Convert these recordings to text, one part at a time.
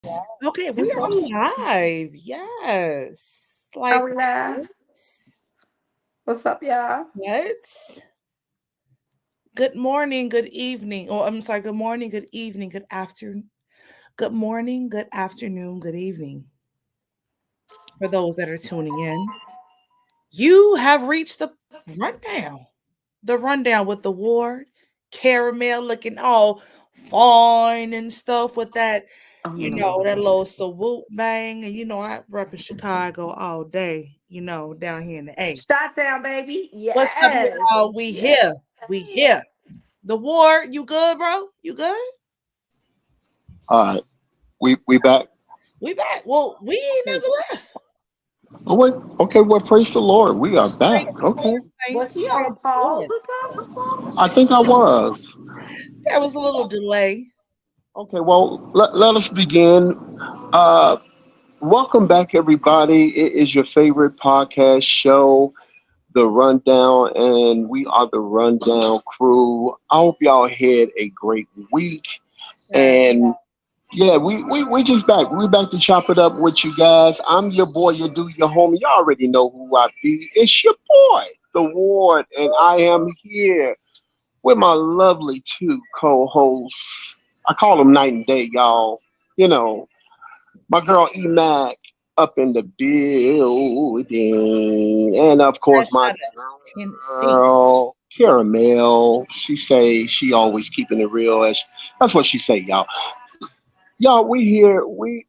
Okay, we are live. Yes. Are Like we live? What's up, y'all? what? Good morning, good evening. Oh, I'm sorry. Good morning, good evening, good afternoon. Good morning, good afternoon, good evening. For those that are tuning in, you have reached the rundown. The rundown with the ward, Caramel looking all fine and stuff with that, Oh no. that little swoop bang. And I rep in Chicago all day, down here in the A. Shot town, baby. What's up, Yes. y'all? We Yes. here. We here. The ward, you good, bro? You good? All right, we back. We back. Well, we ain't never left. Oh wait, okay. Well, praise the Lord. We are Praise back. the Lord, Okay, Was saints. he Praise on the pause Lord. or something? I think I was. There was a little delay. Okay, well, let us begin. Uh, Welcome back, everybody. It is your favorite podcast show, The Rundown, and we are the Rundown crew. I hope y'all had a great week. Yeah. And yeah, we just back. We back to chop it up with you guys. I'm your boy, your dude, your homie. You already know who I be. It's your boy, the Ward, and I am here with my lovely two co-hosts. I call them night and day, y'all. You know, my girl EMac up in the building, and of course Fresh my out of Tennessee. girl Caramel. She say she always keeping it real. That's what she say, y'all. Y'all, we here. We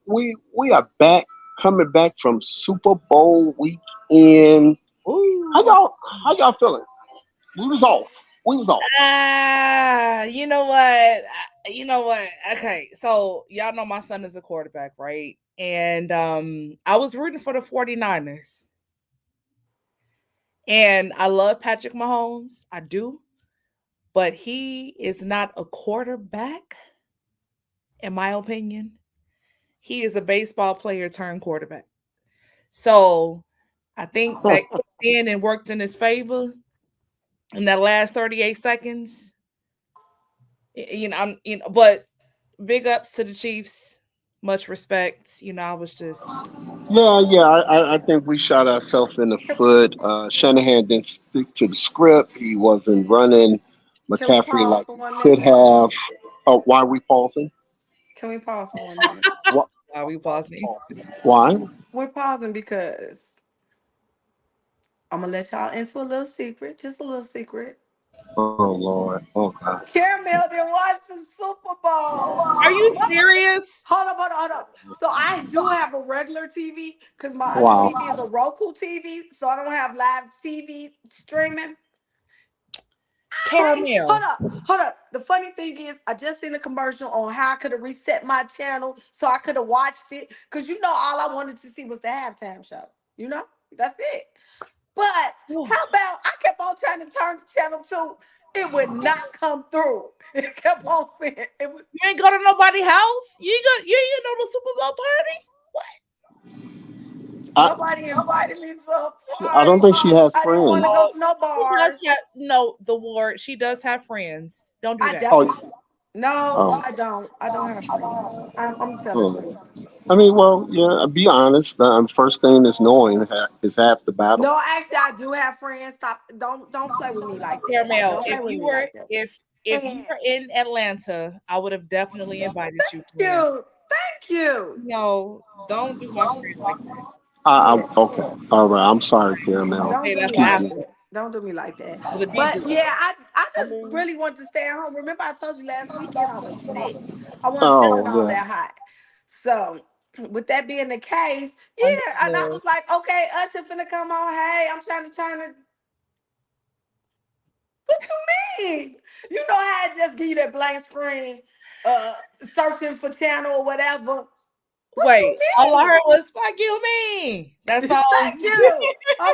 are back, coming back from Super Bowl weekend. How Ooh. y'all how y'all feeling? We was off. We was off. You know what? You know what? Okay, so y'all know my son is a quarterback, right? And I was rooting for the 49ers. And I love Patrick Mahomes. I do. But he is not a quarterback, in my opinion. He is a baseball player turned quarterback. So I think that kicked in and worked in his favor in that last 38 seconds. But big ups to the Chiefs. Much respect. I was just Yeah. I think we shot ourselves in the Can, foot. Shanahan didn't stick to the script. He wasn't running can we McCaffrey pause like for he one could minute? have. Oh, why are we pausing? Can we pause for 1 minute? What? Are we pausing? Why? We're pausing because I'm gonna let y'all into a little secret, just a little secret. Oh Lord. Okay. Caramel didn't watch the Super Bowl. Are you serious? Hold up. So I do have a regular TV because my other Wow. TV is a Roku TV, so I don't have live TV streaming. Hold Caramel. up, hold up. The funny thing is, I just seen a commercial on how I could have reset my channel so I could have watched it. Cause all I wanted to see was the halftime show. That's it. But how about I kept on trying to turn the channel to it would not come through. It kept on saying it was You ain't go to nobody's house? You ain't go to the Super Bowl party? What? I nobody invited me to a I don't party. think she has I didn't want to friends. go Oh, to no she does bars. have no the ward. She does have friends. Don't do I that. definitely Oh. no, Oh. I don't. I don't have friends. I'm tell the Oh. truth. I mean, well, yeah. Be honest. First thing is knowing is half the battle. No, actually, I do have friends. Stop! Don't play with me like that. Caramel, Don't play if with you me were like that. if you were in Atlanta, I would have definitely invited you there. Thank you. No, don't do my friend like that. Yeah, Okay. All right. I'm sorry, Caramel. don't Say do that me for like Excuse me. after. that. Don't do me like that. With a deep But voice. yeah, I just really want to stay at home. Remember, I told you last weekend I was sick. I wasn't feeling Oh all yeah. that hot. So, with that being the case, yeah, and I Understood. was like, okay, Usher finna come on. Hey, I'm trying to turn it. What you mean? You know how I just give you that blank screen, uh, searching for channel or whatever. What Wait, all you I mean? heard was "fuck you, me." That's all. Thank you. Okay,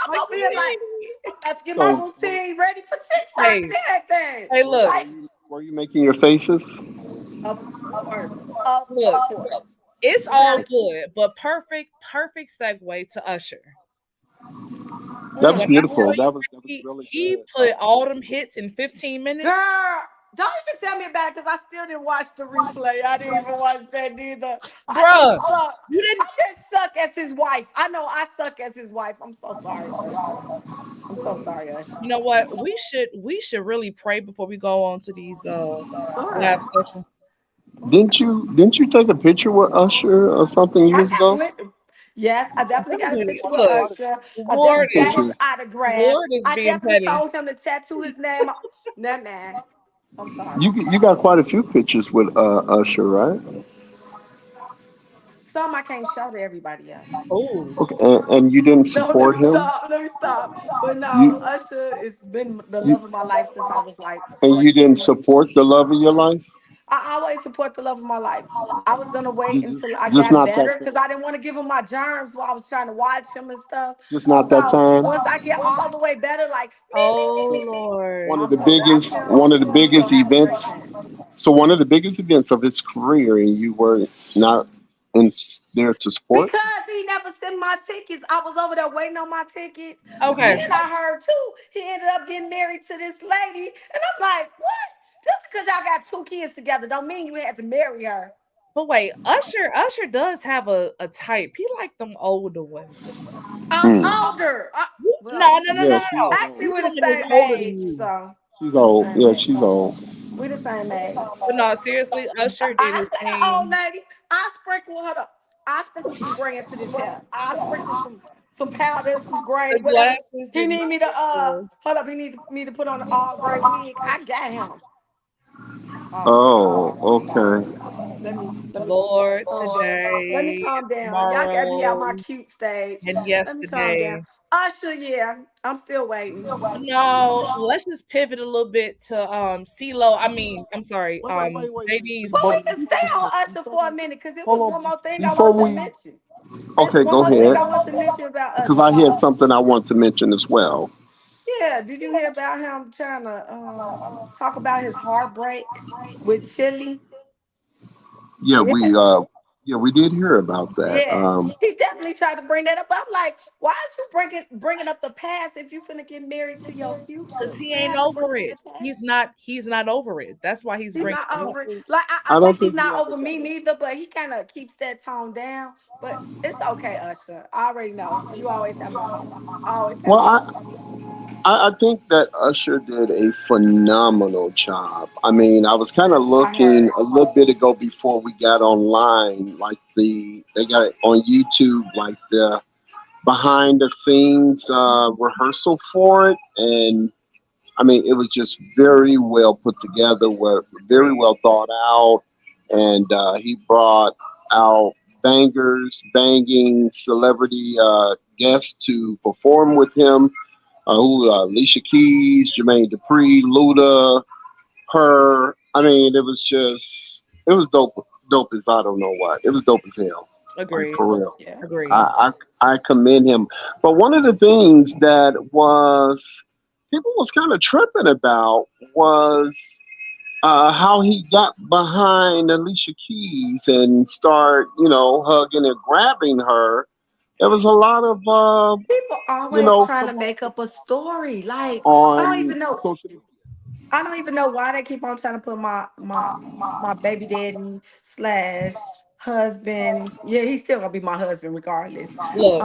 I'm Fuck over here like you, I'm about to get my So routine ready for me. TikTok Hey, and everything. hey, were, look, were Like, you were you making your faces? of course, of look. course. It's You all gotta. good, but perfect segue to Usher. That was When Mm. I tell beautiful. you, That was baby, really he good. put all them hits in 15 minutes. Girl. Don't even tell me about it because I still didn't watch the replay. I didn't even watch that neither. I Bruh. just suck. You I didn't. just suck as his wife. I know I suck as his wife. I'm so sorry, Usher. I'm so sorry, Usher. You know what? We should really pray before we go on to these live What? sessions. Didn't What? you take a picture with Usher or something I years ago? definitely, yes, I definitely got a Definitely. picture with Look, Usher. the I Lord definitely got is his Pictures. the autograph. Lord is I being definitely petty. told him to tattoo his name. That man. I'm sorry. You got quite a few pictures with Usher, right? Some I can't show to everybody else. Oh, Okay, and you didn't No, let support me him. stop. Let me stop. But no, You Usher has been the you love of my life since I was like and you 14. didn't support the love of your life. I always support the love of my life. I was gonna wait You until I just got not that better because I didn't want to give him my germs while I was trying to watch him and stuff. just not that So time. once I get all the way better, like oh me, Lord. One of I'm the gonna watch biggest him one of the and we biggest gonna have a great events. time. So one of the biggest events of his career, and you were not in there to support. Because he never sent my tickets. I was over there waiting on my tickets. Okay, Then I heard too, he ended up getting married to this lady. And I'm like, what? Just because y'all got two kids together don't mean you had to marry her. but wait, Usher does have a type. He like them older ones. I'm Mm. older. No, Well, no, no, no, Yeah, no, she's no. actually, old. This we're the woman is same older than age. you. So She's we're the old. same Yeah, age. she's old. We're the same age. But no, seriously, Usher did I his say, old thing. lady, I sprinkle her up. I sprinkle some gray into this hair. I sprinkle some powder, some gray, The whatever. glasses He did not need me to work. hold up. He needs me to put on an all gray wig. I got him. Oh, I'm Oh, sorry. I'm okay. sorry. Lord, Uh, let me today, calm down. Y'all got me out tomorrow, my cute stage. and Let me calm down. yesterday. Usher, yeah, I'm still waiting. No, let's just pivot a little bit to CeeLo. I mean, I'm sorry, Wait. JD's But we But can stay on Usher for a minute because it was hold one on more thing I before want to we. mention. It's Okay, one go more thing ahead. I want to mention about Because Usher. I had something I want to mention as well. Yeah, did you hear about him trying to talk about his heartbreak with Chili? Yeah, Yeah. we did hear about that. Yeah, he definitely tried to bring that up. I'm like, why is you bringing up the past if you finna get married to your because future? he You ain't ain't have to bring over up it. the past. He's not over it. That's why he's He's bringing not it up. over it. Like I I don't think he's think he not ever over got me over. neither, but he kind of keeps that tone down. But it's okay, Usher. I already know you always have Well, my heart. I think that Usher did a phenomenal job. I mean, I was kind of I looking heard. a little bit ago before we got online, like they got it on YouTube, like the behind the scenes rehearsal for it, and I mean, it was just very well put together, very Agreed. well thought out, and he brought out banging celebrity guests to perform with him. Alicia Keys, Jermaine Dupri, Luda, her. I mean, it was dope as I don't know what. It was dope as hell, like Agreed. for real. Yeah. Agreed. I commend him. But one of the things that was people was kind of tripping about was how he got behind Alicia Keys and start, hugging and grabbing her. There was a lot of, People always trying to make promotion up a story. Like I don't on even know. social media. I don't even know why they keep on trying to put my baby daddy slash husband. Yeah, he's still gonna be my husband regardless. Look,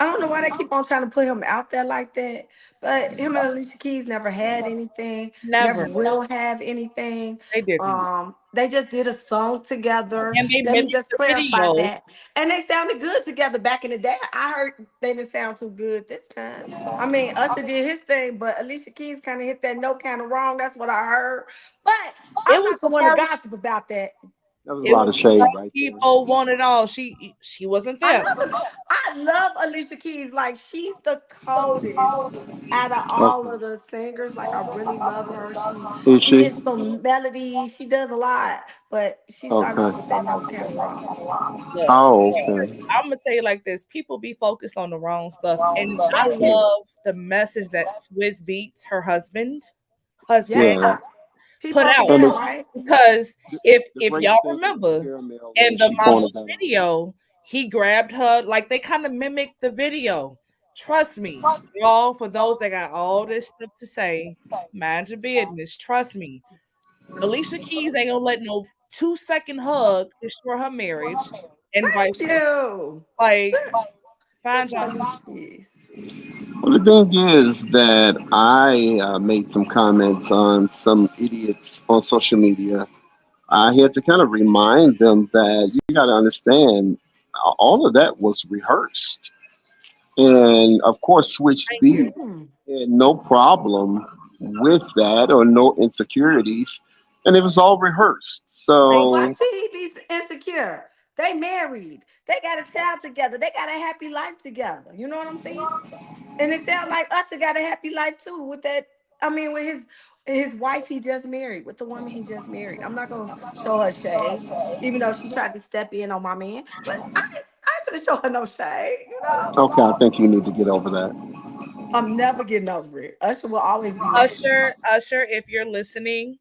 I don't know why they keep on trying to put him out there like that. But him and Alicia Keys never had anything, never never. will have anything. They didn't. They just did a song together. And they Let me mimicked just the clarify video. that. And they sounded good together back in the day. I heard they didn't sound too good this time. I mean, Usher did his thing, but Alicia Keys kind of hit that note kind of wrong. That's what I heard. But It I'm was not the the one to first. gossip about that. That was a It lot was of the shade first right there. people wanted all. She wasn't I there. love Alicia Keys. Like she's the coldest out of all Okay. of the singers. Like I really love her. She Is she she? hits some melodies. She does a lot, but she started Okay. off with that note kind of wrong. Look, Oh, okay. I'm gonna tell you like this: people be focused on the wrong stuff, and I Thank you. love the message that Swiss Beats, her husband, Yeah, Yeah. he put broke it out. And down, it's right? Because the if great y'all singer remember Caramel, in and the she Mama pointed that out. video, he grabbed her like they kind of mimicked the video. Trust me, y'all. For those that got all this stuff to say, mind your business. Trust me. Alicia Keys ain't gonna let no 2-second hug destroy her marriage, and vice Thank versa. you. Like, find That's y'all. Alicia Keys. Well, the thing is that I made some comments on some idiots on social media. I had to kind of remind them that you got to understand all of that was rehearsed. And of course, switched Thank you. beats Mm. and no problem with that or no insecurities. And it was all rehearsed. Thank Why So, should he be insecure? They married. They got a child together. They got a happy life together. You know what I'm saying? And it sounds like Usher got a happy life too with that. I mean, with his wife he just married, with the woman he just married. I'm not gonna show her shade, even though she tried to step in on my man. But I ain't gonna show her no shade. You know, okay, I think you need to get over that. I'm never getting over it. Usher will always be mad. Usher, if you're listening,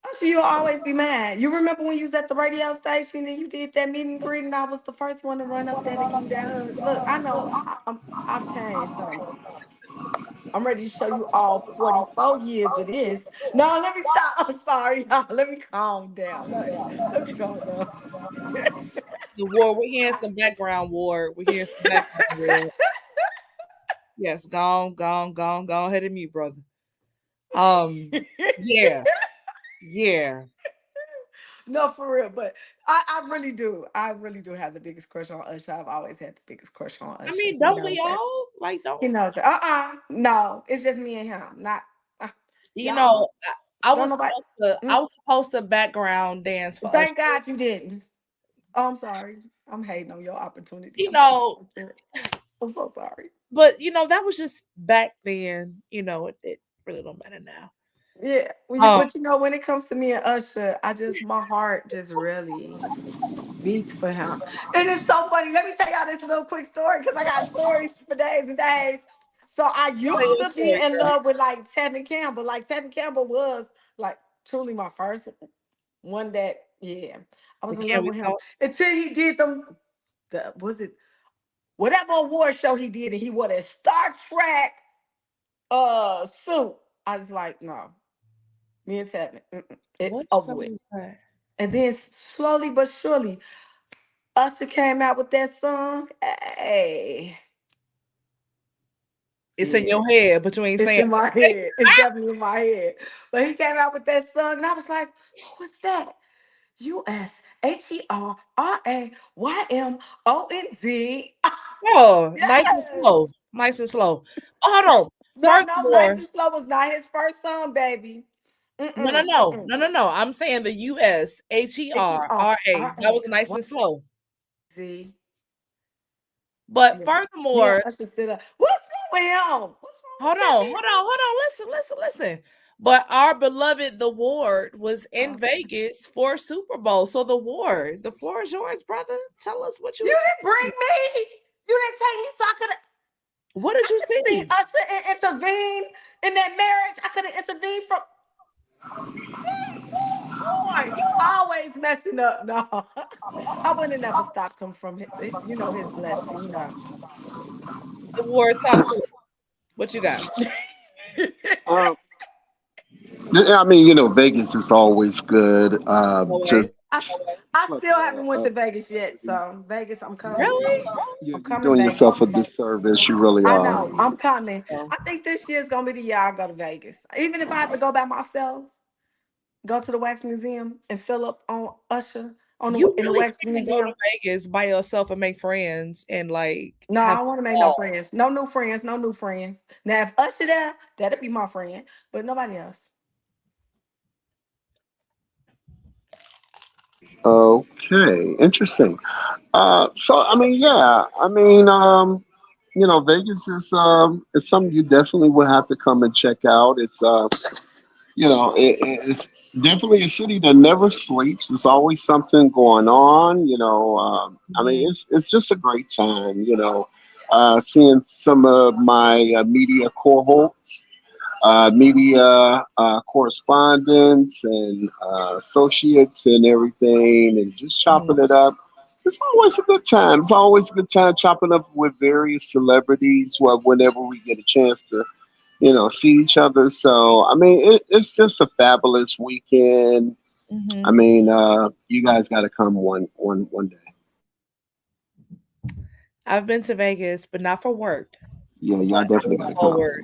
Usher, you'll always be mad. You remember when you was at the radio station and you did that meet and greet, and I was the first one to run up there to give you that hug. Look, I know I've changed, honey. I'm ready to show you all 44 years of this. No, let me stop. I'm sorry, y'all. Let me calm down, honey. Let me calm down. the war. We're hearing some background war. We're hearing some background war. Yes, go ahead and mute, brother. Um, yeah, yeah. No, for real. But I really do. I really do have the biggest crush on Usher. I've always had the biggest crush on I Usher. mean, He don't we knows that. all? Like, He don't knows that. No, it's just me and him. Not uh, you y'all. know? I Don't was nobody. supposed to. I Mm, was supposed to background dance for Usher. thank God you didn't. Oh, I'm sorry. I'm hating on your opportunity. You I'm so know, sorry. I'm so sorry. but that was just back then. It really don't matter now. Yeah, Um, but when it comes to me and Usher, my heart just really beats for him. And it's so funny. Let me tell y'all this little quick story because I got stories for days and days. So I tell used your to be story, in girl. love with like Tevin Campbell. Like Tevin Campbell was like truly my first one that, yeah, I was But in can love we with him talk? until he did was it whatever award show he did and he wore that Star Trek suit. I was like, no, me and Tevin, it's What over show with. was that? And then slowly but surely, Usher came out with that song. Hey, It's in yeah, your head between it's saying, in my head. It's definitely in my head. But he came out with that song, and I was like, who is that? USHERRAYMONZ. "Oh, nice and slow, Yes. nice and slow." Oh, hold on. No, no, Nice Furthermore, and Slow was not his first song, baby. no, no, Mm-mm, no, mm-mm. no, no, no. I'm saying the USHERRA. That was nice and slow. Z. But Yeah. Me and furthermore, Usher stood up. What's wrong with him? What's wrong hold with that on, hold man? on, hold on. Listen, listen, listen. But our beloved The Ward was in Oh. Vegas for Super Bowl. So The Ward, the floor is yours, brother. Tell us what you You didn't bring experienced. me. You didn't take me, so I could have What did you seen see? Usher and intervene in that marriage. I could have intervened from. Boy, you always messing up. No, I wouldn't have never stopped him from his blessing. The Ward, talk to us. What you got? um, I mean, Vegas is always good. Always. Just I, I like still haven't went to a Vegas yet, so Vegas, I'm coming. Really? I'm you're coming doing yourself a Vegas. disservice. You really I are. know. I'm coming. Oh. I think this year's gonna be the year I go to Vegas. Even if I have to go by myself, go to the Wax Museum and fill up on Usher You in the really Wax can't go to Museum. Vegas by yourself and make friends and like No, I have don't want to make no fun. friends. No new friends. No new friends. Now, if Usher there, that'll be my friend, but nobody else. Okay, interesting. So I mean, yeah, I mean, Vegas is something you definitely would have to come and check out. It's definitely a city that never sleeps. There's always something going on. I mean, Mhm. it's just a great time. Seeing some of my media cohorts, media correspondents, and associates and everything, and just chopping Mhm. it up. It's always a good time. It's always a good time chopping up with various celebrities. Whenever we get a chance to, see each other. So I mean, it's just a fabulous weekend. I Hmm. mean, you guys got to come one day. I've been to Vegas, but not for work. Yeah, But y'all I definitely look got to come. forward.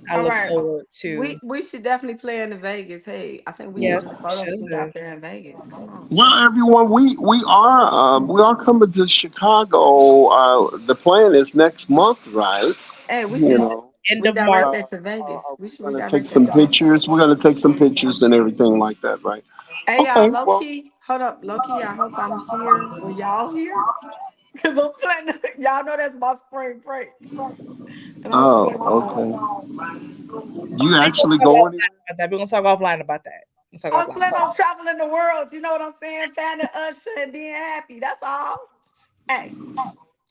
I All look right. forward to. We should definitely plan in Vegas. Hey, I think we should Yeah. Yes, do a we photo shoot should. out there in Vegas. Come on. Well, everyone, we are coming to Chicago. The plan is next month, right? Hey, we You should know, End of March. redirect uh, that to Vegas. We we're should gonna take redirect that some to Vegas. pictures. We're gonna take some pictures and everything like that, right? Hey y'all, Okay. low Well. key. Hold up, low key. I hope I'm here when y'all here. Cause I'm planning. Y'all know that's my spring break. And I was Oh, planning on okay. You We gonna actually talk go offline anywhere? about that. We're gonna talk offline about that. We'll talk I was offline planning about on traveling the world, you know what I'm saying? Finding Usher and being happy. That's all. Hey,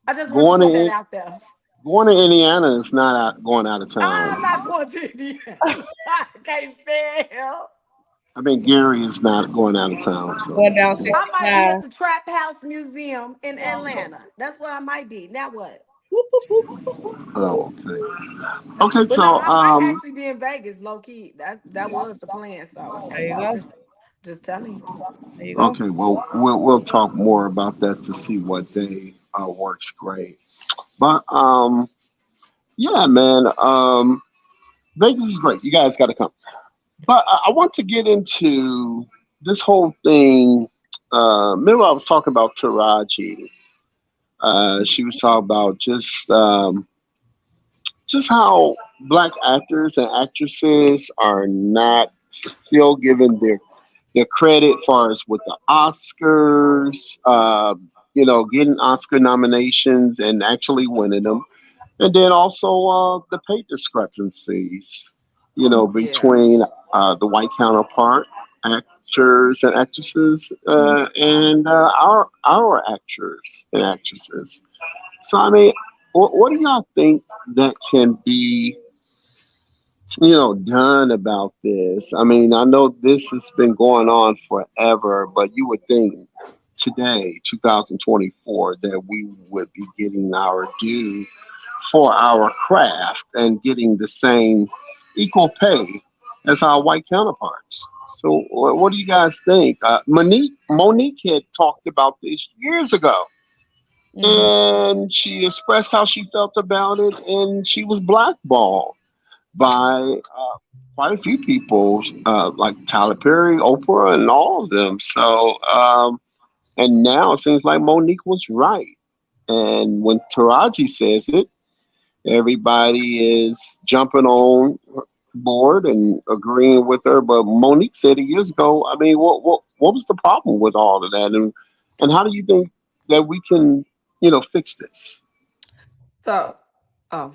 I just want to Going put that to out there. going to Indiana is not going out of town. I'm not going to Indiana. I can't stand him. I mean, Gary is not going out of town. that. So. Going down I might be 65. at the Trap House Museum in Atlanta. That's where I might be. Now what? Whoop, whoop, whoop. Oh, okay. Okay, But no, so I might actually be in Vegas, low key. That was the plan. So There hey, you go. just telling you. There you go. okay, well, we'll talk more about that to see what day works great. But yeah, man, Vegas is great. You guys got to come. But I want to get into this whole thing. Remember, I was talking about Taraji. She was talking about just how black actors and actresses are not still given their credit, far as with the Oscars. Getting Oscar nominations and actually winning them, and then also the pay discrepancies, Oh yeah. between the white counterpart actors and actresses and our actors and actresses. So I mean, what do y'all think that can be, done about this? I mean, I know this has been going on forever, but you would think today, 2024, that we would be getting our due for our craft and getting the same equal pay as our white counterparts. So, what do you guys think? Monique had talked about this years ago, Hmm. and she expressed how she felt about it, and she was blackballed by quite a few people, like Tyler Perry, Oprah, and all of them. So, and now it seems like Monique was right. And when Taraji says it, everybody is jumping on board and agreeing with her. But Monique said it years ago. I mean, what was the problem with all of that, and how do you think that we can fix this? So, oh,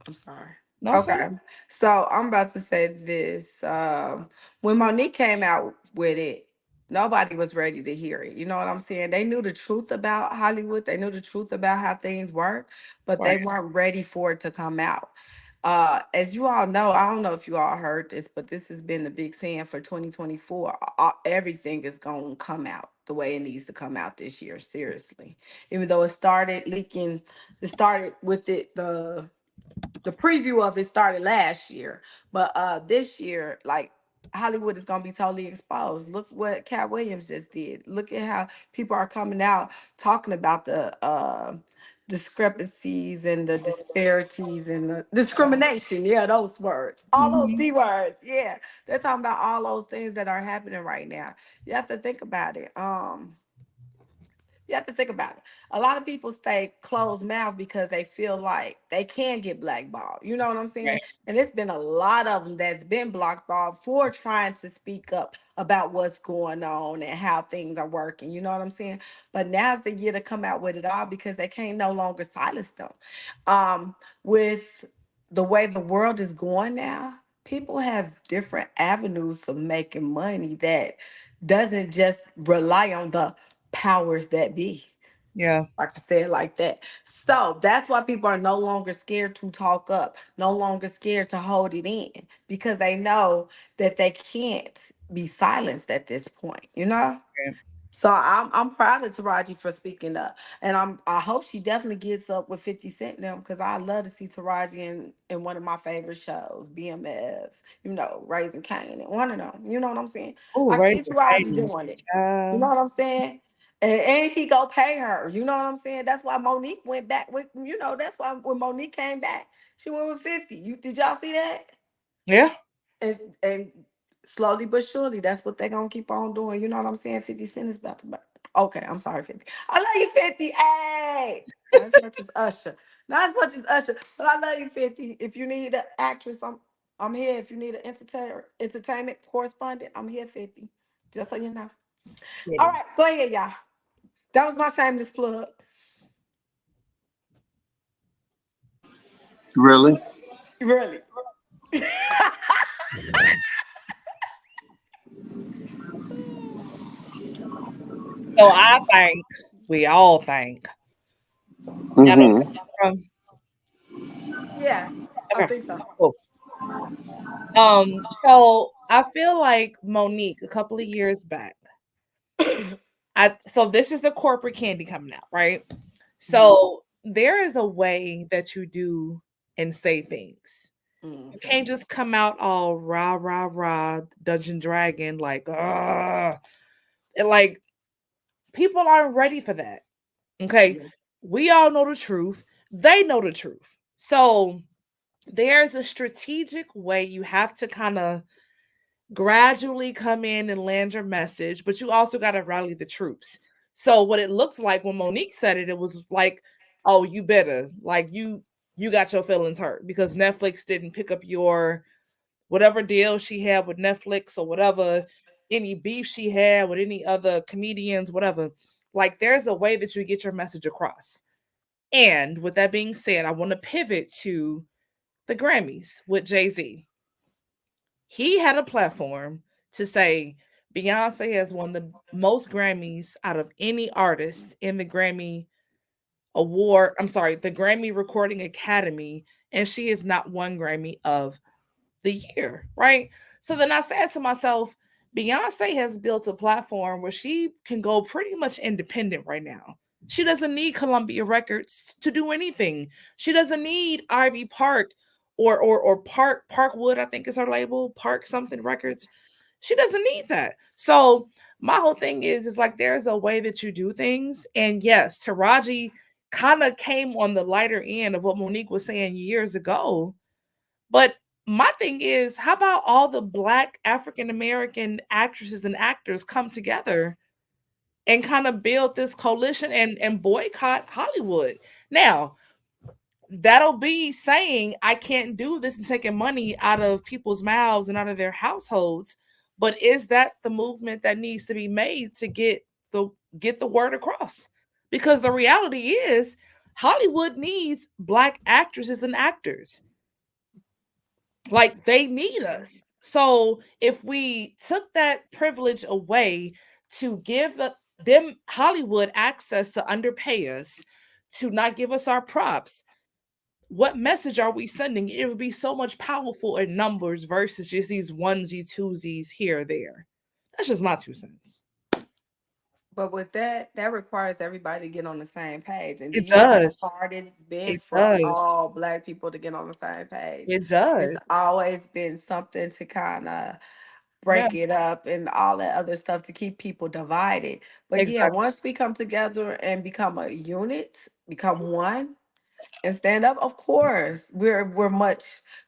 I'm sorry. No, sir. Okay. So I'm about to say this. When Monique came out with it, nobody was ready to hear it. You know what I'm saying? They knew the truth about Hollywood. They knew the truth about how things work, but Right. they weren't ready for it to come out. As you all know, I don't know if you all heard this, but this has been the big saying for 2024. Everything is going to come out the way it needs to come out this year. Seriously, even though it started leaking, it started with the preview of it started last year, but this year, like, Hollywood is gonna be totally exposed. Look what Cat Williams just did. Look at how people are coming out talking about the discrepancies and the disparities and the discrimination. Yeah, those words, all those Hmm. D words. Yeah, they're talking about all those things that are happening right now. You have to think about it. You have to think about it. A lot of people stay closed mouth because they feel like they can get blackballed. You know what I'm saying? Right. And it's been a lot of them that's been blackballed for trying to speak up about what's going on and how things are working. You know what I'm saying? But now's the year to come out with it all because they can't no longer silence them. With the way the world is going now, people have different avenues of making money that doesn't just rely on the powers that be. Yeah. Like I said, like that. So that's why people are no longer scared to talk up, no longer scared to hold it in because they know that they can't be silenced at this point, you know? Okay. So I'm proud of Taraji for speaking up, and I hope she definitely gets up with 50 Cent now because I love to see Taraji in one of my favorite shows, BMF, Raising Cane, and one of them. You know what I'm saying? Oh, I can see raise the Taraji cane. doing it. You know what I'm saying? And he go pay her. You know what I'm saying? That's why Monique went back with. That's why when Monique came back, she went with 50. Did y'all see that? Yeah. And slowly but surely, that's what they're gonna keep on doing. You know what I'm saying? 50 Cent is about to buy. Okay, I'm sorry, 50. I love you, 50. Hey, not as much as Usher. Not as much as Usher, but I love you, 50. If you need an actress, I'm here. If you need an entertainment correspondent, I'm here, 50. Just so you know. All Kidding. right, go ahead, y'all. That was my shameless plug. Really? Really. So I think we all think. I Mm-hmm. don't know. Yeah, I Okay. think so. Cool. So I feel like Monique a couple of years back. So this is the corporate candy coming out, right? Mhm, So there is a way that you do and say things. You mhm. can't just come out all rah rah rah Dungeon Dragon like and like people aren't ready for that. Okay. Yeah. We all know the truth. They know the truth. So there's a strategic way you have to kind of gradually come in and land your message, but you also got to rally the troops. So what it looks like when Monique said it, it was like, oh, you better like you got your feelings hurt because Netflix didn't pick up your whatever deal she had with Netflix or whatever, any beef she had with any other comedians, whatever. Like there's a way that you get your message across. And with that being said, I want to pivot to the Grammys with Jay-Z. He had a platform to say Beyonce has won the most Grammys out of any artist in the Grammy Award. I'm sorry, the Grammy Recording Academy, and she is not one Grammy of the year, right? So then I said to myself, Beyonce has built a platform where she can go pretty much independent right now. She doesn't need Columbia Records to do anything. She doesn't need Ivy Park or Parkwood, I think is her label, Park something Records. She doesn't need that. So my whole thing is like there's a way that you do things. And yes, Taraji kind of came on the lighter end of what Monique was saying years ago, but my thing is, how about all the black African American actresses and actors come together and kind of build this coalition and boycott Hollywood? Now, that'll be saying I can't do this and taking money out of people's mouths and out of their households. But is that the movement that needs to be made to the get the word across? Because the reality is Hollywood needs black actresses and actors. Like they need us. So if we took that privilege away to give them Hollywood access to underpay us, to not give us our props, what message are we sending? It would be so much powerful in numbers versus just these onesie twosies here or there. That's just my 2 cents. But with that, that requires everybody to get on the same page. And do It you know how does. hard it's been It for does. all Black people to get on the same page? It It's does. always been something to kind of Yeah, break it up and all that other stuff to keep people divided. But yeah, exactly. once we come together and become a unit, become one, and stand up, of course, we're much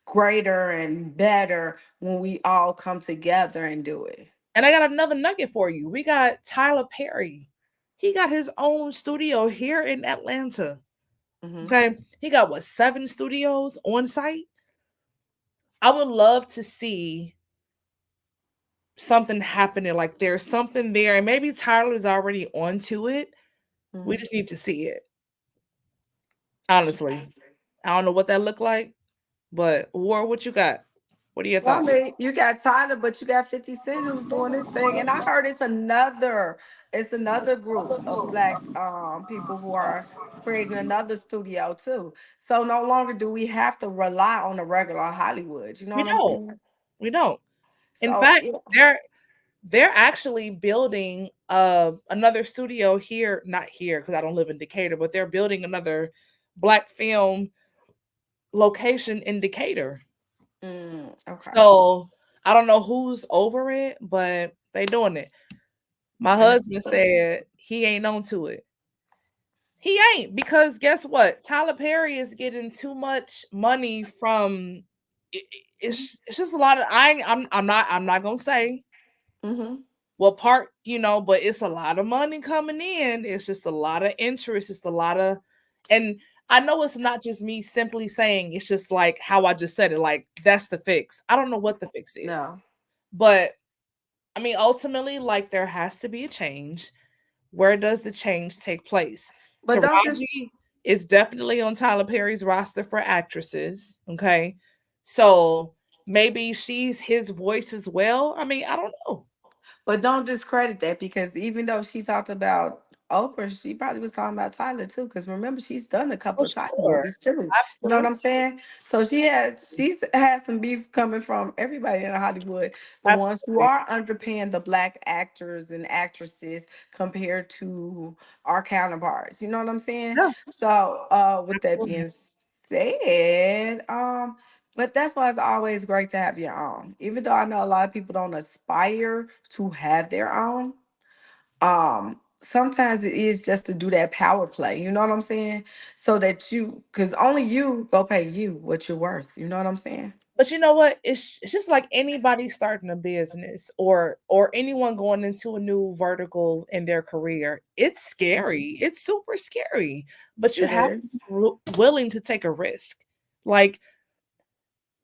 greater and better when we all come together and do it. And I got another nugget for you. We got Tyler Perry. He got his own studio here in Atlanta. Hmm. Okay. He got what, 7 studios on site? I would love to see something happening. Like there's something there, and maybe Tyler's already onto it. We Hmm. just need to see it. Honestly. I don't know what that looked like, but War, what you got? What are your Well, I thoughts? mean, you got Tyler, but you got 50 Cent who's doing this thing. And I heard it's another group of black people who are creating another studio too. So no longer do we have to rely on the regular Hollywood. You know We what I'm don't. saying? We don't. In So fact, yeah. they're actually building another studio here, not here because I don't live in Decatur, but they're building another black film location in Decatur. Okay. So I don't know who's over it, but they doing it. My husband Understood. said he ain't on to it. He ain't, because guess what? Tyler Perry is getting too much money from it's just a lot of I'm not gonna say Mm-hmm. what part, but it's a lot of money coming in. It's just a lot of interest. It's a lot of, and I know it's not just me simply saying, it's just like how I just said it, like that's the fix. I don't know what the fix is. No. But I mean, ultimately, like there has to be a change. Where does the change take place? But don't just Taraji is definitely on Tyler Perry's roster for actresses. Okay. So maybe she's his voice as well. I mean, I don't know. But don't discredit that, because even though she talked about Oprah, she probably was talking about Tyler too. Because remember, she's done a couple For of Tyler sure. movies too. You know what Absolutely. I'm saying? So she's had some beef coming from everybody in Hollywood. The ones who Absolutely. are underpaying the black actors and actresses compared to our counterparts. You know what I'm saying? Yeah. So with that Absolutely. being said, but that's why it's always great to have your own. Even though I know a lot of people don't aspire to have their own, sometimes it is just to do that power play, you know what I'm saying? So that you, because only you go pay you what you're worth, you know what I'm saying? But you know what? It's just like anybody starting a business or anyone going into a new vertical in their career. It's scary. It's super scary. But you It have to be is. willing to take a risk. Like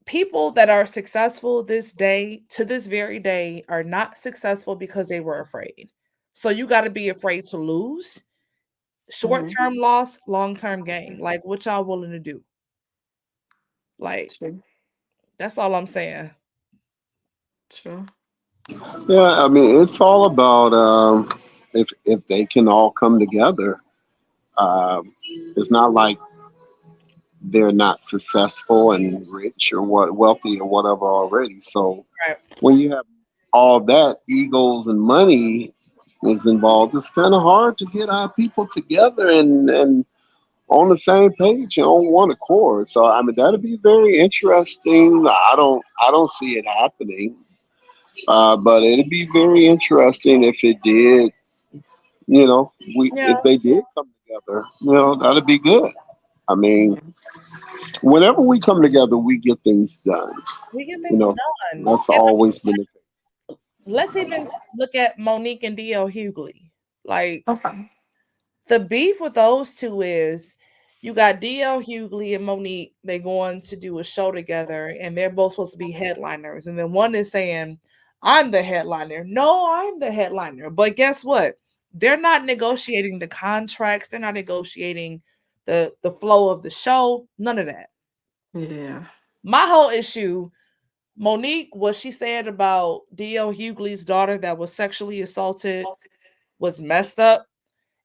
people that are successful this day to this very day are not successful because they were afraid. So you got to be afraid to lose. Short Mm-hmm. term loss, long term gain. Like what y'all willing to do? Like True. that's all I'm saying. True. Yeah, I mean, it's all about if they can all come together. Um, it's not like they're not successful and rich or what wealthy or whatever already. So Right. when you have all that egos and money is involved, it's kind of hard to get our people together and on the same page and on one accord. So I mean that'd be very interesting. I don't see it happening, but it'd be very interesting if it did. We Yeah, if they did come together, that'd be good. I mean, Mhm. whenever we come together, we get things done. we get You things know, done. that's And always been the let's even look at Monique and D.L. Hughley. Like Okay. the beef with those two is you got D.L. Hughley and Monique, they going to do a show together and they're both supposed to be headliners. And then one is saying, I'm the headliner. No, I'm the headliner. But guess what? They're not negotiating the contracts, they're not negotiating the flow of the show, none of that. Yeah. My whole issue, Monique, what she said about D.L. Hughley's daughter that was sexually assaulted was messed up.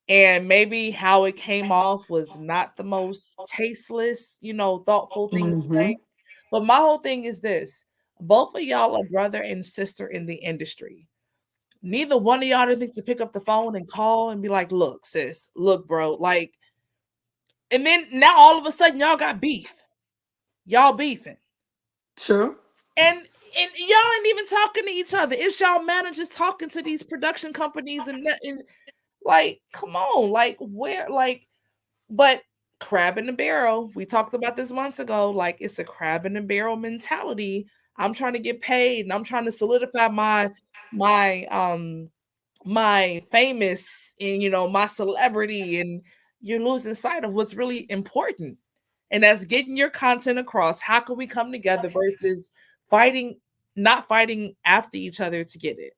And maybe how it came off was not the most tasteless, thoughtful thing to say. Mm-hmm. But my whole thing is this: both of y'all are brother and sister in the industry. Neither one of y'all didn't think to pick up the phone and call and be like, look, sis, look, bro. Like, and then now all of a sudden y'all got beef. Y'all beefing. True. And y'all ain't even talking to each other. It's y'all managers talking to these production companies and like, come on, like where like but crab in the barrel. We talked about this months ago. Like it's a crab in the barrel mentality. I'm trying to get paid and I'm trying to solidify my my famous and my celebrity, and you're losing sight of what's really important. And that's getting your content across. How can we come together versus fighting, not fighting after each other to get it?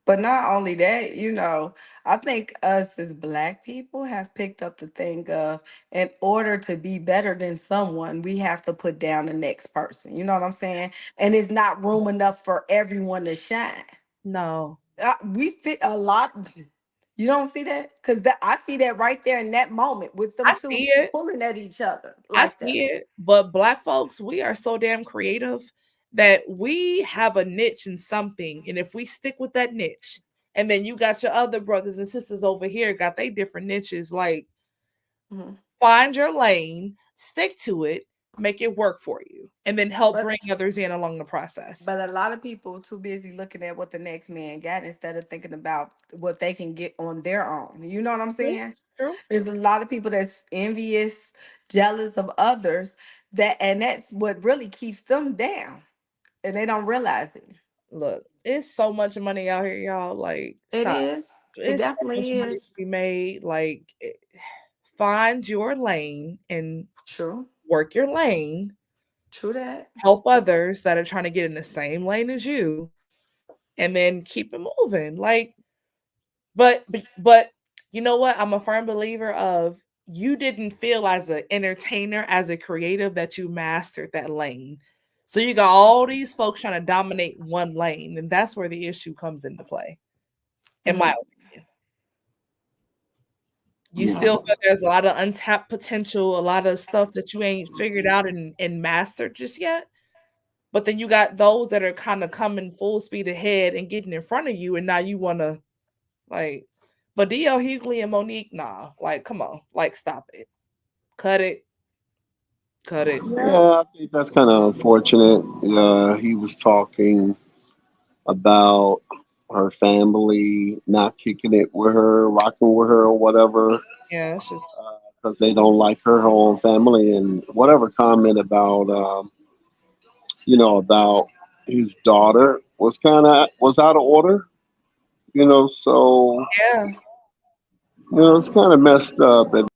But not only that, I think us as black people have picked up the thing of, in order to be better than someone, we have to put down the next person. You know what I'm saying? And it's not room enough for everyone to shine. No, We fit a lot. You don't see that? Because I see that right there in that moment with them I see two it. pulling at each other I like that. see it. But black folks, we are so damn creative. that we have a niche in something, and if we stick with that niche, and then you got your other brothers and sisters over here got they different niches, like Mhm. find your lane, stick to it, make it work for you, and then help But bring others in along the process. but a lot of people too busy looking at what the next man got instead of thinking about what they can get on their own. You know what I'm True, saying? true. There's a lot of people that's envious, jealous of others, and that's what really keeps them down, and they don't realize it. Look, it's so much money out here, y'all. Like, It stop. is. It It's so much definitely money to is. be made. Like, find your lane and True. work your lane. True that. Help others that are trying to get in the same lane as you, and then keep it moving. Like, but you know what? I'm a firm believer of you didn't feel as an entertainer, as a creative, that you mastered that lane. So you got all these folks trying to dominate one lane, and that's where the issue comes into play, in my Mhm. opinion. You Yeah. still feel there's a lot of untapped potential, a lot of stuff that you ain't figured out and mastered just yet. But then you got those that are kind of coming full speed ahead and getting in front of you, and now you want to like, but DL Hughley and Monique, nah, like, come on, like, stop it, cut it, cut it. Yeah. Yeah, I think that's kind of unfortunate. He was talking about her family not kicking it with her, rocking with her, or whatever, Yeah, it's just because they don't like her own family, and whatever comment about, about his daughter was out of order. So yeah, it's kind of messed up. And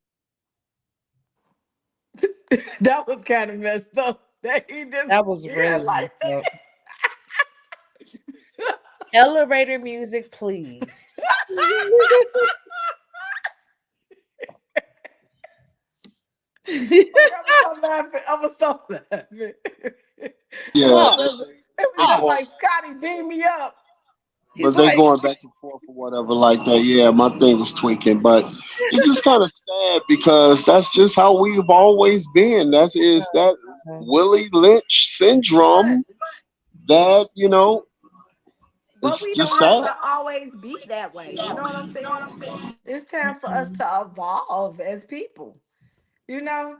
That was kind of messed up. That he just that was yeah really like messed up. Elevator music, please. I was so laughing. I was so laughing. yeah, Stop, It was they just stop. going, like Scotty, beam me up. He's but they like, going back and forth or whatever like that. Yeah, my thing was tweaking, but it's just kind of sad because that's just how we've always been. That Willie Lynch But syndrome. That but it's we just don't have sad. to always be that way. You know what I'm saying? It's time for us to evolve as people. You know,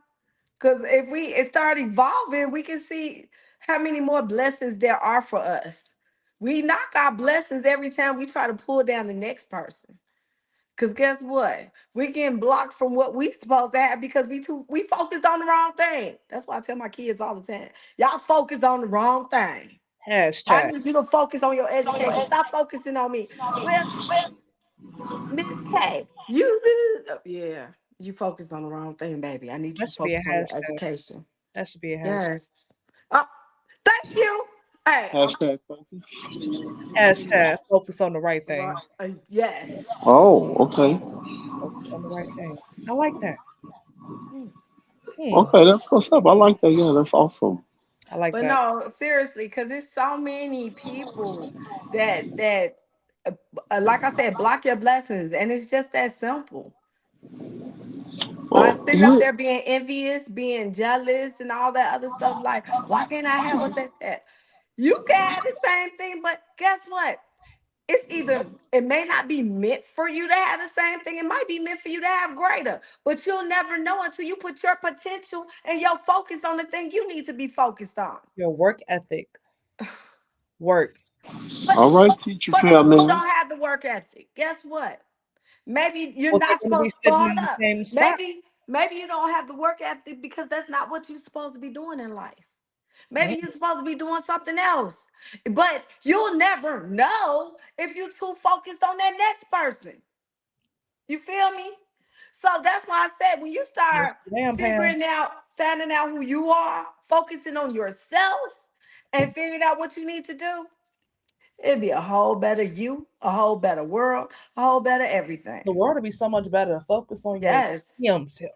because if we start evolving, we can see how many more blessings there are for us. We knock our blessings every time we try to pull down the next person. Cause guess what? We're getting blocked from what we supposed to have because we focused on the wrong thing. That's why I tell my kids all the time. Y'all focus on the wrong thing. I hashtag. need you to focus on your education. Stop focusing on me. Well, Miss K, yeah, you focused on the wrong thing, baby. I need you That to should be a focus on your hashtag. education. That should be a hashtag. Yes. Oh, thank you. Hey, Hashtag focus. Hashtag focus on the right thing. yes. Oh, okay. Focus on the right thing. I like that. Mm. Hmm. Okay, that's what's up. I like that. Yeah, that's awesome. I like But that. no, seriously, because it's so many people that like I said, block your blessings, and it's just that simple. By Well, sitting up there being envious, being jealous, and all that other stuff, like, why can't I have what they had? You can have the same thing, but guess what? It's either it may not be meant for you to have the same thing, it might be meant for you to have greater, but you'll never know until you put your potential and your focus on the thing you need to be focused on. Your work ethic. Work. But all right, teacher for those who Karamel. don't have the work ethic, guess what? Maybe you're Well, they're not going to be supposed. But sitting hold in the up. same spot. Maybe you don't have the work ethic because that's not what you're supposed to be doing in life. Maybe Mm, you're supposed to be doing something else. But you'll never know if you're too focused on that next person. You feel me? So that's why I said when you yes, start damn, Pam. finding out who you are, focusing on yourself, and figuring out what you need to do, it'd be a whole better you, a whole better world, a whole better The everything. world would be so much better. Focus on your Yes. damn self.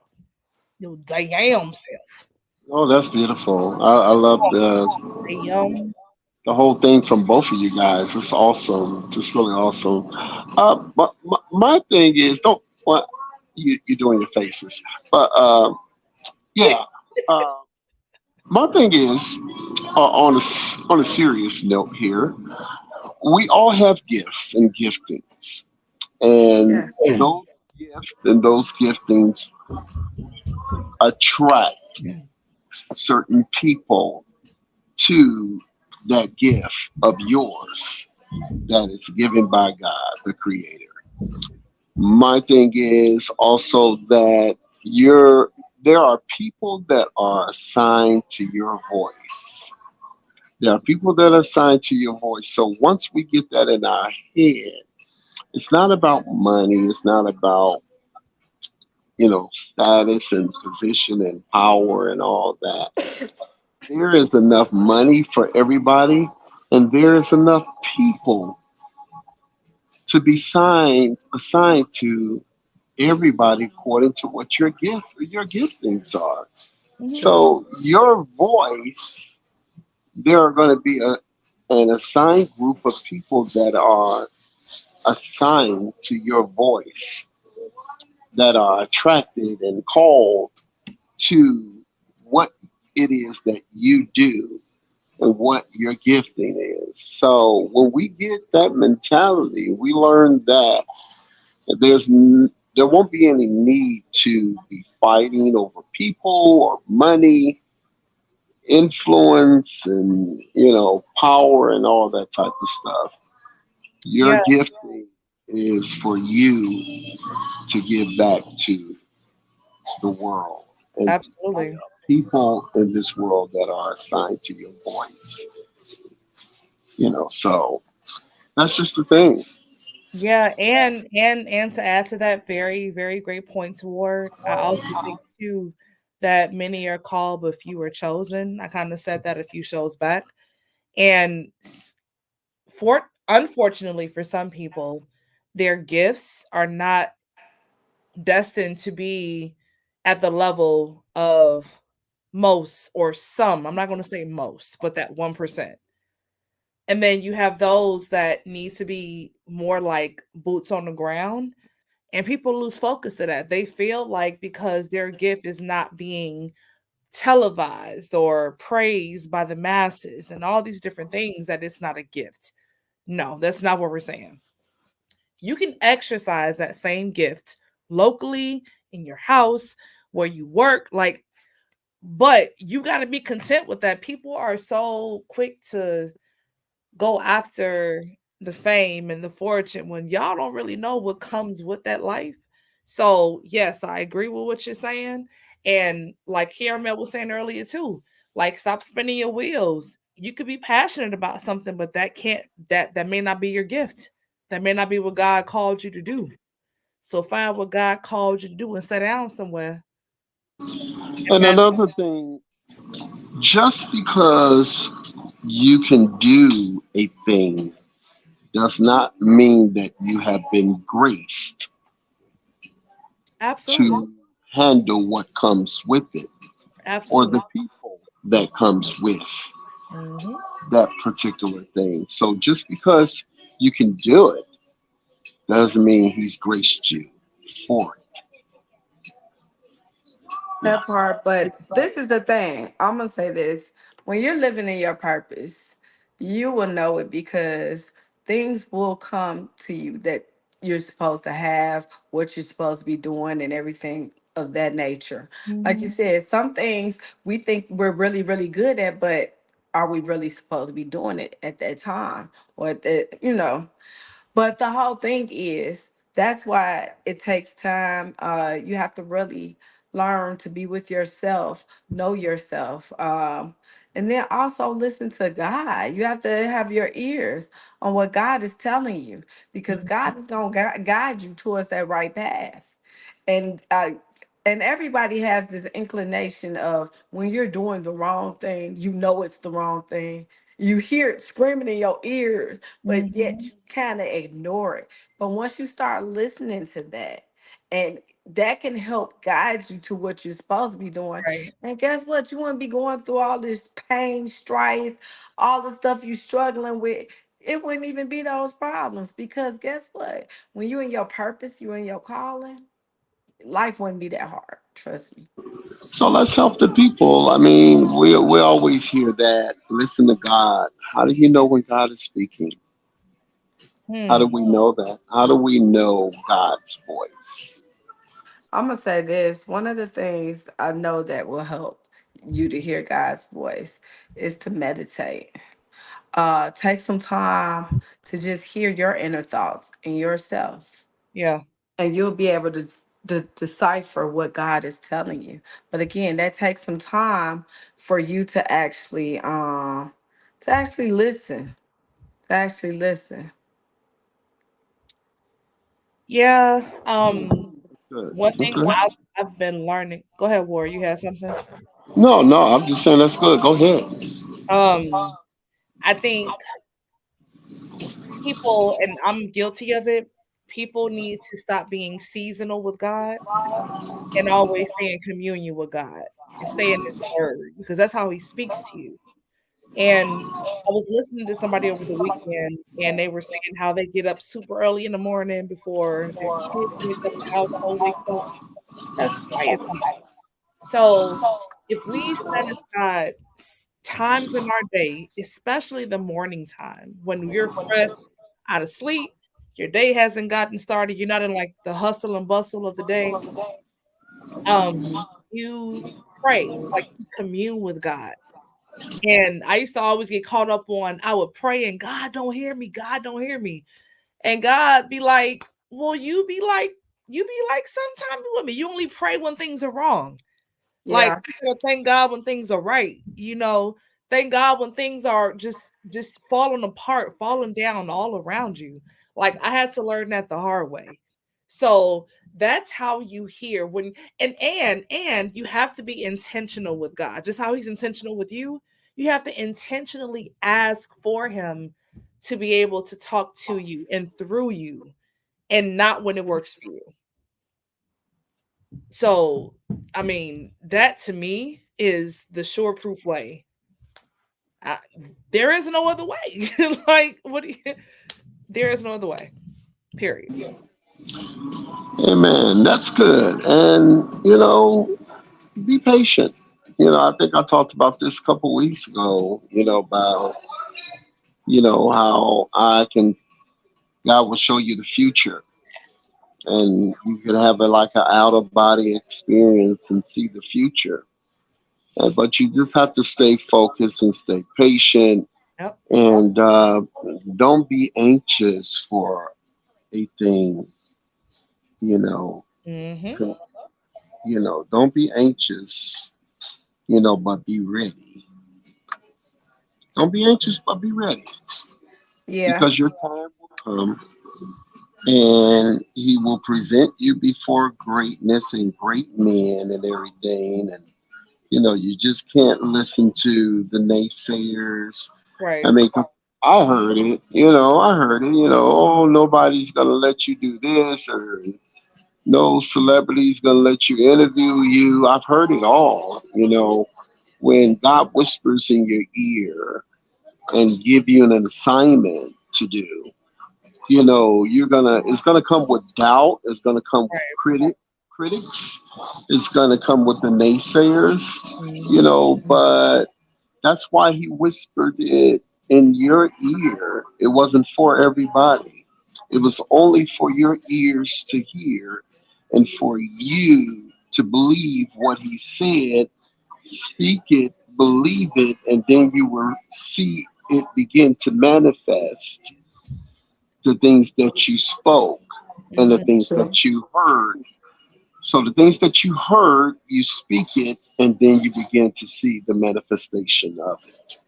Your damn self. Oh, that's beautiful. I love Oh, the damn. the whole thing from both of you guys. It's awesome. Just really awesome. My thing is, don't what you doing your faces, but yeah. Uh, my thing is, On a serious note here, we all have gifts and giftings, and Yes. those gifts and those giftings attract certain people to that gift of yours that is given by God, the Creator. My thing is also that there are people that are assigned to your voice. There are people that are assigned to your voice. So once we get that in our head, it's not about money. It's not about, status and position and power and all that. There is enough money for everybody, and there is enough people to be assigned to everybody according to what your giftings are. Mhm. True. So your voice, there are going to be an assigned group of people that are assigned to your voice, that are attracted and called to what it is that you do and what your gifting is. So when we get that mentality, we learn that there won't be any need to be fighting over people or money, influence, and power and all that type of stuff. Your Yeah, gifting is for you to give back to the world, and there absolutely. are people in this world that are assigned to your voice. So that's just the thing. Yeah, and to add to that very, very great point toward, I also think too that many are called but few are chosen. I kind of said that a few shows back. And for unfortunately for some people, their gifts are not destined to be at the level of most or some. I'm not going to say most, but that 1%. And then you have those that need to be more like boots on the ground. And people lose focus of that. They feel like because their gift is not being televised or praised by the masses and all these different things, that it's not a gift. No, that's not what we're saying. You can exercise that same gift locally in your house where you work, like, but you got to be content with that. People are so quick to go after the fame and the fortune when y'all don't really know what comes with that life. So, yes, I agree with what you're saying. And like Karamel was saying earlier too, like stop spinning your wheels. You could be passionate about something, but that can't that may not be your gift. That may not be what God called you to do. So find what God called you to do and sit down somewhere and And master. another thing, just because you can do a thing does not mean that you have been graced Absolutely. to handle what comes with it or Absolutely. the people that comes with Hmm. that particular thing. So just because you can do it doesn't mean he's graced you for That part, but this is the thing. I'm gonna say this. When you're living in your purpose, you will know it because things will come to you that you're supposed to have, what you're supposed to be doing, and everything of that nature. Like you Hmm. said, some things we think we're really, really good at, but are we really supposed to be doing it at that time? Or at that. But the whole thing is that's why it takes time. You have to really learn to be with yourself, know yourself, and then also listen to God. You have to have your ears on what God is telling you because God is going to guide you towards that right path. And everybody has this inclination of when you're doing the wrong thing, you know it's the wrong thing. You hear it screaming in your ears, but yet Hmm. you kind of ignore it. But once you start listening to that, and that can help guide you to what you're supposed to be doing. Right. And guess what? You wouldn't be going through all this pain, strife, all the stuff you're struggling with. It wouldn't even be those problems because guess what? When you're in your purpose, you're in your calling, life wouldn't be that hard. Trust me. So let's help the people. I mean, we always hear that. Listen to God. How do you know when God is speaking? How do Hmm. we know that? How do we know God's voice? I'm gonna say this. One of the things I know that will help you to hear God's voice is to meditate. Take some time to just hear your inner thoughts and yourself, Yeah. and you'll be able to decipher what God is telling you. But again, that takes some time for you to actually listen, to actually listen. Yeah. Good. One thing Okay. I've been learning. Go ahead, War. You had something? No, no, I'm just saying that's good. Go ahead. Um, I think people, and I'm guilty of it, people need to stop being seasonal with God and always stay in communion with God and stay in His Word because that's how He speaks to you. And I was listening to somebody over the weekend, and they were saying how they get up super early in the morning before their kids wake up, the household wakes up. That's quiet time. So if we set aside times in our day, especially the morning time when you're fresh out of sleep, your day hasn't gotten started, you're not in like the hustle and bustle of the day. Um, you pray, like you commune with God. And I used to always get caught up on I would pray and God don't hear me, God don't hear me. And God be like, well, you be like sometime with me. You only pray when things are wrong. Like, Yeah, you gotta thank God when things are right, you know. Thank God when things are just falling apart, falling down all around you. Like I had to learn that the hard way. So that's how you hear when and you have to be intentional with God. Just how he's intentional with you, you have to intentionally ask for him to be able to talk to you and through you and not when it works for you. So, I mean, that to me is the sure proof way. I, there is no other way. Like, what? There is no other way. Period. Amen. That's good. And, be patient. I think I talked about this a couple weeks ago, about, how God will show you the future and you can have like an out of body experience and see the future. But you just have to stay focused and stay patient Yep. and don't be anxious for a thing, you know. Mm-hmm. Don't be anxious, but be ready. Don't be anxious, but be ready yeah, because your time will come and he will present you before greatness and great men and everything. And, you just can't listen to the naysayers. I Right. mean, 'cause I heard it, oh, nobody's going to let you do this or no celebrity's going to let you interview you. I've heard it all, when God whispers in your ear and give you an assignment to do, it's gonna come with doubt, it's gonna come with Right. critics, it's gonna come with the naysayers, Mm-hmm. but that's why he whispered it in your ear. It wasn't for everybody. It was only for your ears to hear and for you to believe what he said, speak it, believe it, and then you will see it begin to manifest the things that you spoke and the Mm-hmm. things true. that you heard. So the things that you heard, you speak it, and then you begin to see the manifestation of it.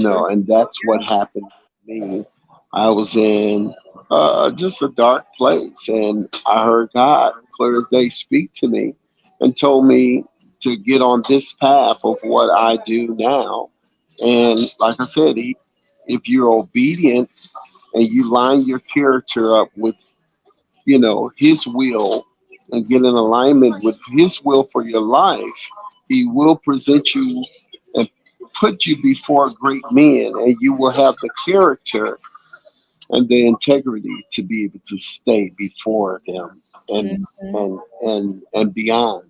True. And that's what Yeah. happened to me. I was in just a dark place, and I heard God clear as day speak to me and told me to get on this path of what I do now. And like I said, if you're obedient and you line your character up with, his will and get in alignment with his will for your life, he will present you and put you before great men, and you will have the character and the integrity to be able to stay before him and Mm-hmm. and beyond.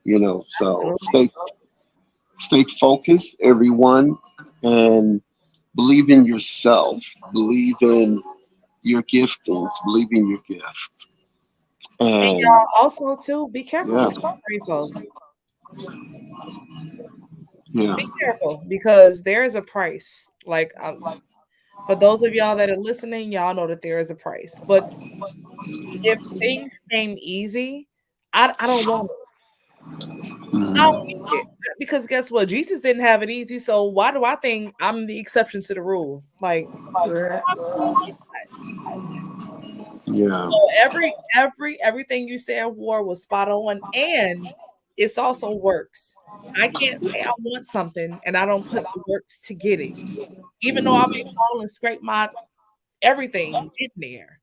So Absolutely. stay focused, everyone, and believe in yourself. Believe in your giftings. Believe in your gift. And And y'all also too, be careful yeah, what you pray for. yeah. Be careful because there is a price. Like for those of y'all that are listening, y'all know that there is a price. But if things came easy, I don't want it. I don't Mhm. need it because guess what? Jesus didn't have it easy. So why do I think I'm the exception to the rule? Like Yeah. absolutely. Yeah. So everything you said war was spot on, and it's also works. I can't say I want something and I don't put the works to get it. Even though I may Mhm. fall and scrape my everything getting there,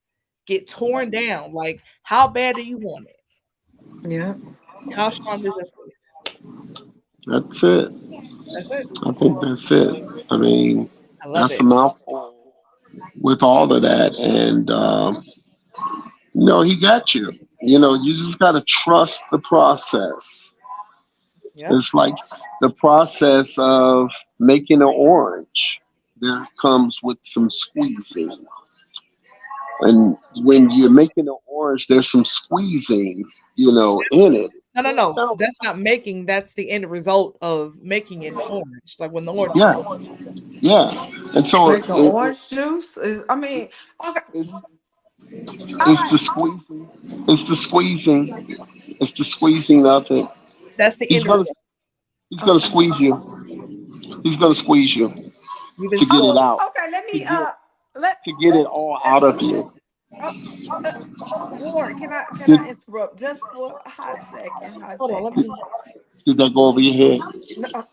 get torn down. Like, how bad do you want it? Yeah. How strong is your faith? That's it. That's it. I think that's it. I mean, I love that's a it. mouthful with all of that. And, he got you. You just got to trust the process. Yep. It's like the process of making an orange. There comes with some squeezing. And when you're making an orange, there's some squeezing, in it. No, no, no. So, That's not making. That's the end result of making an orange. Like when the orange. yeah, yeah. And so Making orange juice is. I mean, okay. it, All it's right. the squeezing. It's the squeezing. It's the squeezing of it. That's the He's end gonna result. he's gonna Okay. squeeze you. He's gonna squeeze you You've been to get it spoiled. out. Okay. Let To me. get Let. to get Let. it all Uh, out of you. uh, uh, Ward, can Did, I interrupt just for a hot second? Hot Hold on. Let second. me. did that go over your head? No,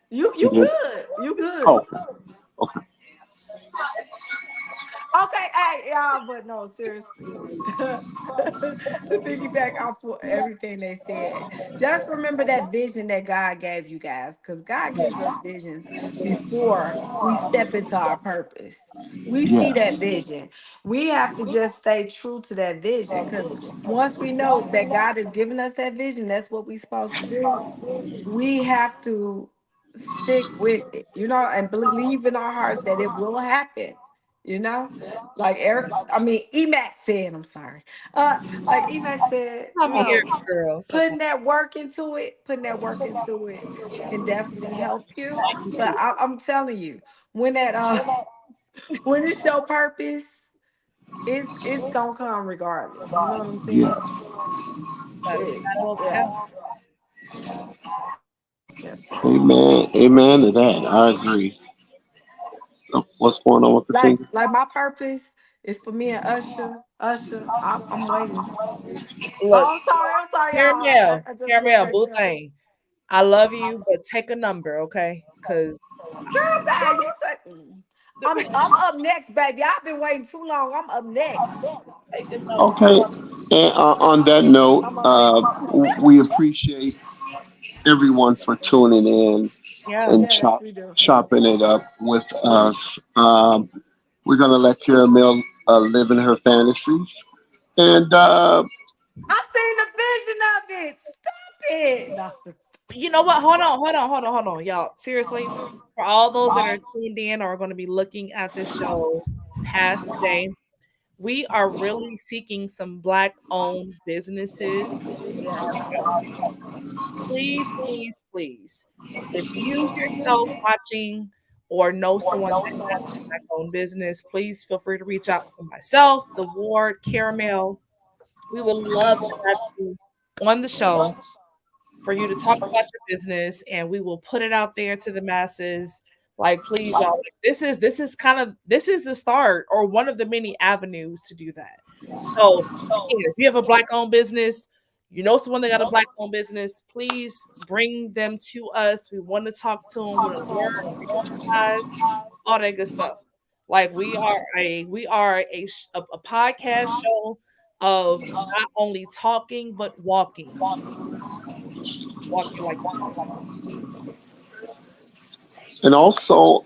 you It did. good. You good. Oh, okay. Okay, hey y'all, but no, seriously. To piggyback off of everything they said, just remember that vision that God gave you guys, because God gives us visions before we step into our purpose. We see Yes. that vision. We have to just stay true to that vision, because once we know that God has given us that vision, that's what we're supposed to do. We have to stick with it, and believe in our hearts that it will happen, you know like Eric, I mean, EMac said, I'm sorry. Like EMac said, Stop me here, girl. Stop me. putting that work into it can definitely help you. But I'm telling you, when that when it's your purpose, it's gonna come regardless. You know what I'm Yeah. saying? That's It, not what we yeah, have. yeah. Amen. Amen to that. I agree. What's going on with the finger? Like my purpose is for me and Usher. Usher, I'm waiting. Look, Oh, I'm sorry, y'all. Caramel, I just want to Caramel, make boo sure. thing. I love you, but take a number, okay? Because Girl, bag, you take. I'm up next, baby. I've been waiting too long. I'm up next. take a number. Okay. And on that note, I'm up next. we appreciate everyone for tuning in Yes. and Yes, we do. chopping it up with us. We're gonna let Caramel live in her fantasies, and I seen the vision of it. Stop it. No. You know what? Hold on, y'all. Seriously, for all those that are tuned in or are going to be looking at this show past today, we are really seeking some Black owned businesses on our Yes. show. Please, please, please. If you yourself watching or know someone that has a Black owned business, please feel free to reach out to myself, the Ward, Caramel. We would love to have you on the show for you to talk about your business, and we will put it out there to the masses. Like, please, y'all. Like, this is the start or one of the many avenues to do that. So again, if you have a Black owned business, you know someone that got a Black owned business, please bring them to us. We want to talk to them. We want to learn, guys, all that good stuff. Like we are a podcast show of not only talking but walking like the talk. also,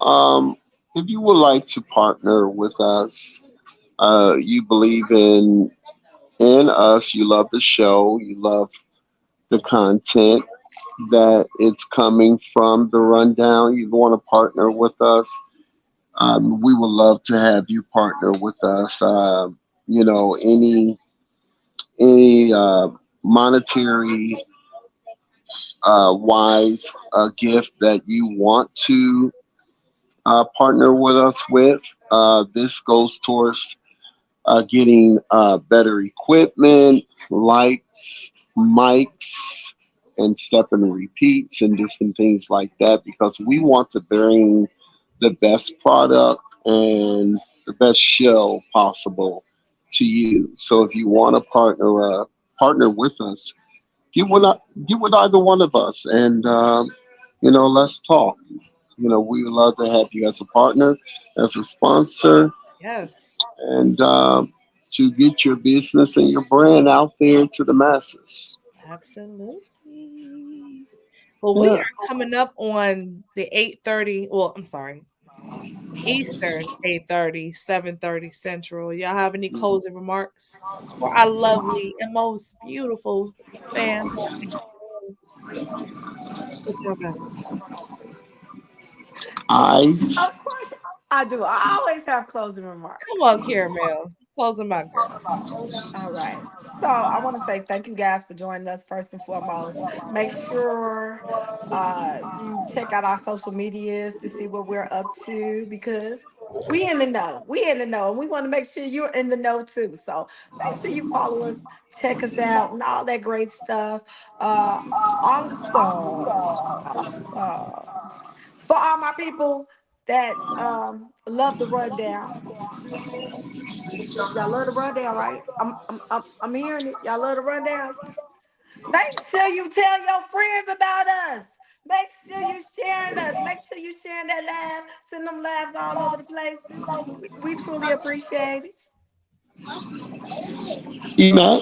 if you would like to partner with us, you believe in us, you love the show, you love the content that it's coming from the rundown, you want to partner with us, we would love to have you partner with us. Any monetary wise gift that you want to partner with us with, this goes towards getting better equipment, lights, mics, and step and repeats and different things like that because we want to bring the best product and the best show possible to you. So if you want to partner with us, get with either one of us, and let's talk. We would love to have you as a partner, as a sponsor, Yes, and to get your business and your brand out there to the masses. absolutely. Well, we Yeah. are coming up on the 8:30. Well, I'm sorry, Eastern 8:30, 7:30 Central. Y'all have any closing remarks for our lovely and most beautiful fans? What y'all got? Eyes. Of course, I do. I always have closing Come remarks. on, Caramel. Closing my girl. All right. So I want to say thank you guys for joining us first and foremost. Make sure you check out our social medias to see what we're up to because we in the know. We in the know. And we want to make sure you're in the know too. So make sure you follow us, check us out, and all that great stuff. Also, for all my people that love the rundown. Y'all love the rundown, right? I'm hearing it. Y'all love the rundown. Make sure you tell your friends about us. Make sure you sharing us. Make sure you sharing that laugh. Send them laughs all over the places. We truly appreciate it. EMac.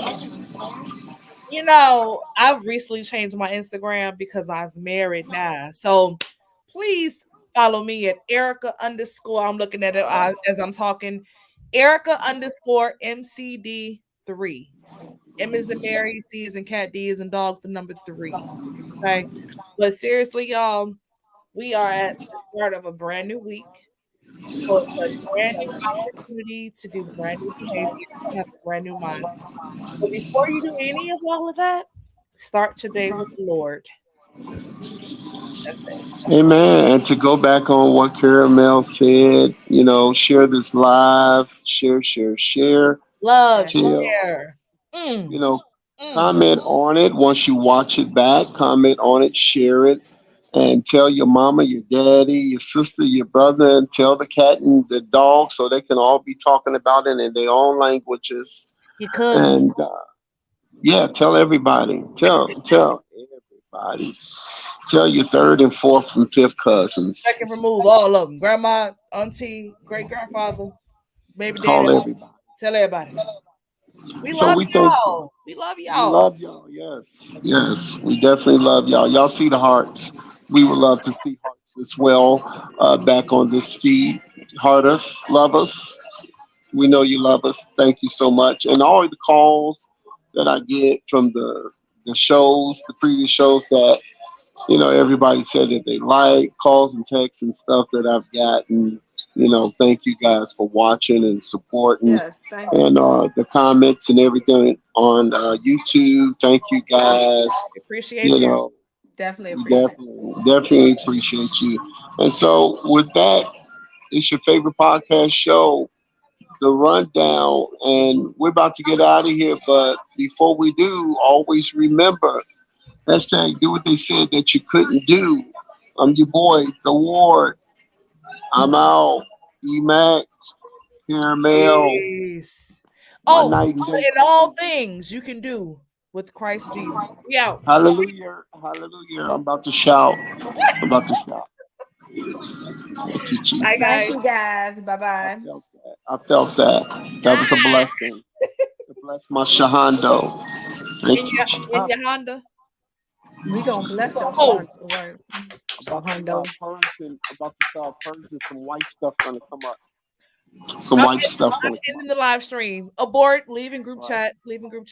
I've recently changed my Instagram because I was married now. So please follow me at Erica underscore. I'm looking at it as I'm talking. Erica underscore MCD3. M is in Mary, C is in cat, D is in dog, the number three. Okay. But seriously, y'all, we are at the start of a brand new week. So it's a brand new opportunity to do brand new behavior, to have a brand new mindset. But before you do any of all of that, start today with the Lord. That's it. Amen. And to go back on what Caramel said, share this live, share. Love, Yes. Tell, share. you Mm, know, mm. comment on it once you watch it back. Comment on it, share it, and tell your mama, your daddy, your sister, your brother, and tell the cat and the dog so they can all be talking about it in their own languages. Your cousins. And yeah, tell everybody. Tell everybody. Tell your third and fourth and fifth cousins. Second remove all of them. Grandma, auntie, great grandfather, baby daddy. Call everybody. Tell everybody. We So love we thank you. y'all. We love We y'all. love y'all. Yes. Yes. We definitely love y'all. Y'all see the hearts. We would love to see hearts as well back on this feed. Heart us. Love us. We know you love us. Thank you so much. And all the calls that I get from the shows, the previous shows that everybody said that they like, calls and texts and stuff that I've gotten. Thank you guys for watching and supporting, Yes. Thank you. and the comments and everything on YouTube. Thank you guys. You Appreciate you. know, Definitely we appreciate you. definitely appreciate you. And so, with that, it's your favorite podcast show, The Rundown, and we're about to get out of here. But before we do, always remember hashtag do what they said that you couldn't do. I'm your boy, The Ward. I'm out. EMac, Caramel, Peace. my Oh, night and day in all queen. things you can do with Christ Jesus. We out. Hallelujah. Hallelujah. I'm about to shout. I'm about to shout. Thank you, Bye, Jesus. Thank guys. you guys. Bye I bye. felt that. I felt that. That was a blessing. To bless my Shahando. Thank you, In Jesus. your Honda. We gonna bless your Oh, first word. About to start Hundo. purging. About to start purging. Some white stuff gonna come up. Some white stuff I'm gonna come ending up. the live stream. Abort. Leaving group Right. chat. Leaving group chat.